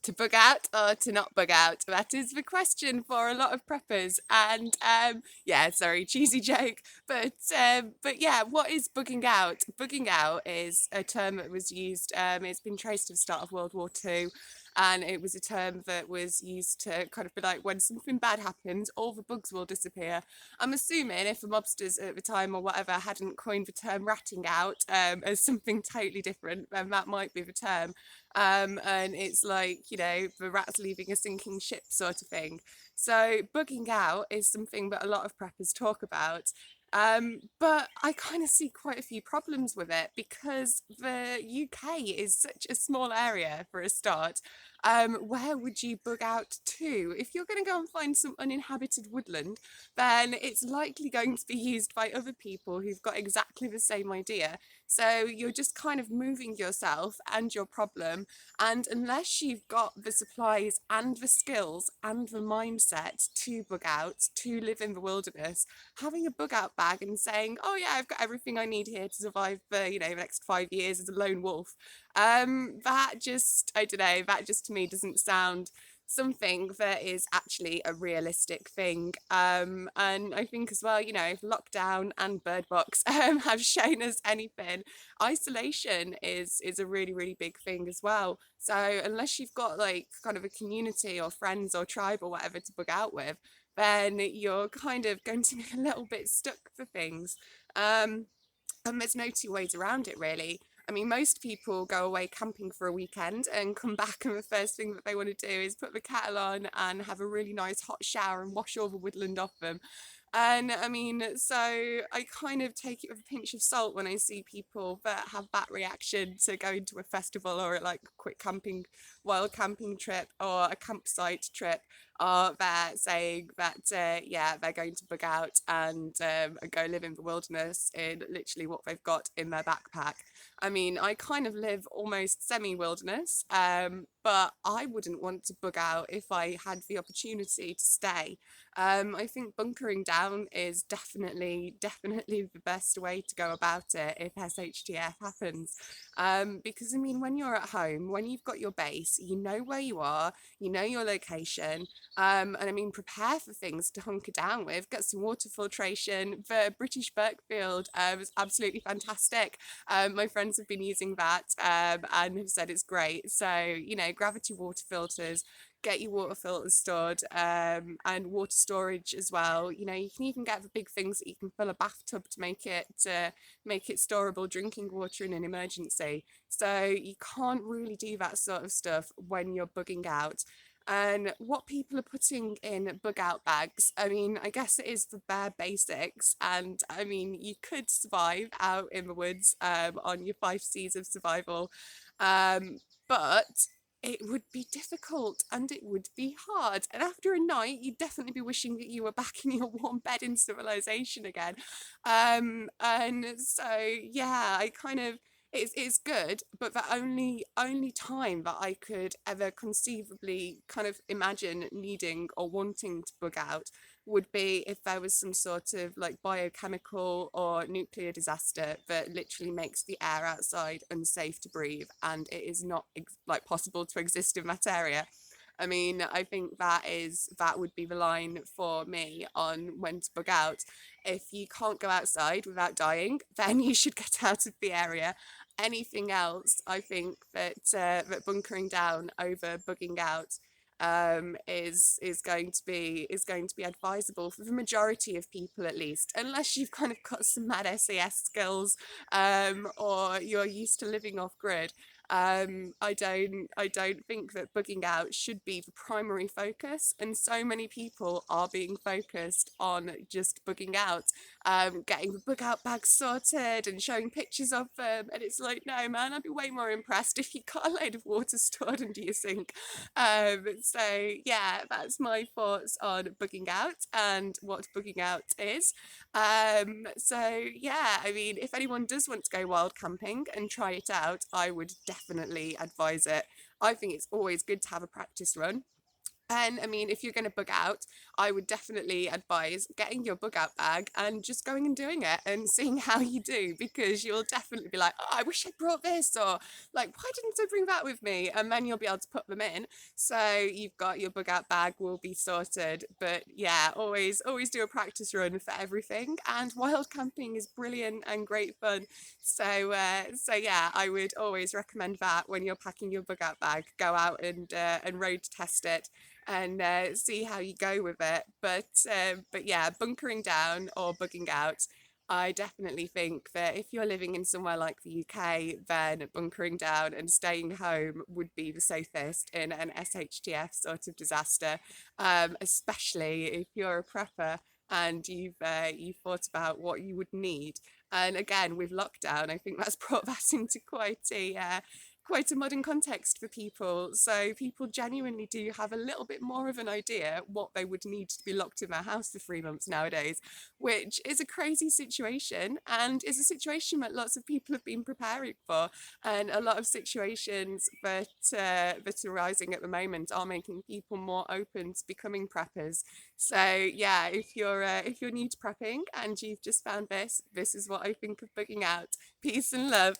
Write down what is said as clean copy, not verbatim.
To bug out or to not bug out? That is the question for a lot of preppers. And yeah, sorry, cheesy joke. But yeah, what is bugging out? Bugging out is a term that was used. It's been traced to the start of World War II. And it was a term that was used to kind of be like, when something bad happens, all the bugs will disappear. I'm assuming if the mobsters at the time or whatever hadn't coined the term ratting out as something totally different, then that might be the term. And it's like, the rats leaving a sinking ship sort of thing. So bugging out is something that a lot of preppers talk about. But I kind of see quite a few problems with it because the UK is such a small area for a start. Where would you bug out to? If you're going to go and find some uninhabited woodland, then it's likely going to be used by other people who've got exactly the same idea. So you're just kind of moving yourself and your problem. And unless you've got the supplies and the skills and the mindset to bug out, to live in the wilderness, having a bug out bag and saying, oh yeah, I've got everything I need here to survive for, the next 5 years as a lone wolf. That just, I don't know, that just to me doesn't sound something that is actually a realistic thing. And I think as well, if lockdown and Bird Box have shown us anything, isolation is a really, really big thing as well. So unless you've got like kind of a community or friends or tribe or whatever to bug out with, then you're kind of going to be a little bit stuck for things. And there's no two ways around it, really. I mean, most people go away camping for a weekend and come back, and the first thing that they want to do is put the kettle on and have a really nice hot shower and wash all the woodland off them. And I mean, so I kind of take it with a pinch of salt when I see people that have that reaction to going to a festival or like a quick wild camping trip or a campsite trip, or they're saying that, yeah, they're going to bug out and go live in the wilderness in literally what they've got in their backpack. I mean, I kind of live almost semi-wilderness, but I wouldn't want to bug out if I had the opportunity to stay. I think bunkering down is definitely the best way to go about it if SHTF happens. Because I mean, when you're at home, when you've got your base, you know where you are, you know your location, and I mean, prepare for things to hunker down with. Get some water filtration. The British Berkfield was absolutely fantastic. My friends have been using that and have said it's great. So, gravity water filters, get your water filters stored, and water storage as well. You can even get the big things that you can fill a bathtub to make it storable drinking water in an emergency. So you can't really do that sort of stuff when you're bugging out. And what people are putting in bug out bags, I mean, I guess it is the bare basics. And I mean, you could survive out in the woods on your 5 C's of survival. But it would be difficult and it would be hard. And after a night, you'd definitely be wishing that you were back in your warm bed in civilization again. And so, yeah, I kind of, it's good, but the only time that I could ever conceivably kind of imagine needing or wanting to bug out would be if there was some sort of like biochemical or nuclear disaster that literally makes the air outside unsafe to breathe and it is not like possible to exist in that area. I mean, I think that would be the line for me on when to bug out. If you can't go outside without dying, then you should get out of the area. Anything else, I think that bunkering down over bugging out is going to be advisable for the majority of people, at least, unless you've kind of got some mad SAS skills, or you're used to living off grid. I don't think that bugging out should be the primary focus, and so many people are being focused on just bugging out, getting the bug out bags sorted and showing pictures of them, and it's like, no man, I'd be way more impressed if you got a load of water stored under your sink. So yeah, that's my thoughts on bugging out and what bugging out is. So yeah, I mean, if anyone does want to go wild camping and try it out, I would definitely advise it. I think it's always good to have a practice run. And I mean, if you're going to bug out, I would definitely advise getting your bug out bag and just going and doing it and seeing how you do, because you'll definitely be like, oh, I wish I brought this, or like, why didn't I bring that with me? And then you'll be able to put them in. So you've got your bug out bag will be sorted. But yeah, always do a practice run for everything. And wild camping is brilliant and great fun. So yeah, I would always recommend that when you're packing your bug out bag. Go out and road test it and see how you go with it. But yeah, bunkering down or bugging out, I definitely think that if you're living in somewhere like the UK, then bunkering down and staying home would be the safest in an SHTF sort of disaster, especially if you're a prepper and you've thought about what you would need. And again, with lockdown, I think that's brought that into quite a modern context for people. So people genuinely do have a little bit more of an idea what they would need to be locked in their house for 3 months nowadays, which is a crazy situation and is a situation that lots of people have been preparing for. And a lot of situations that are rising at the moment are making people more open to becoming preppers. So yeah, if you're new to prepping and you've just found this is what I think of bugging out. Peace and love.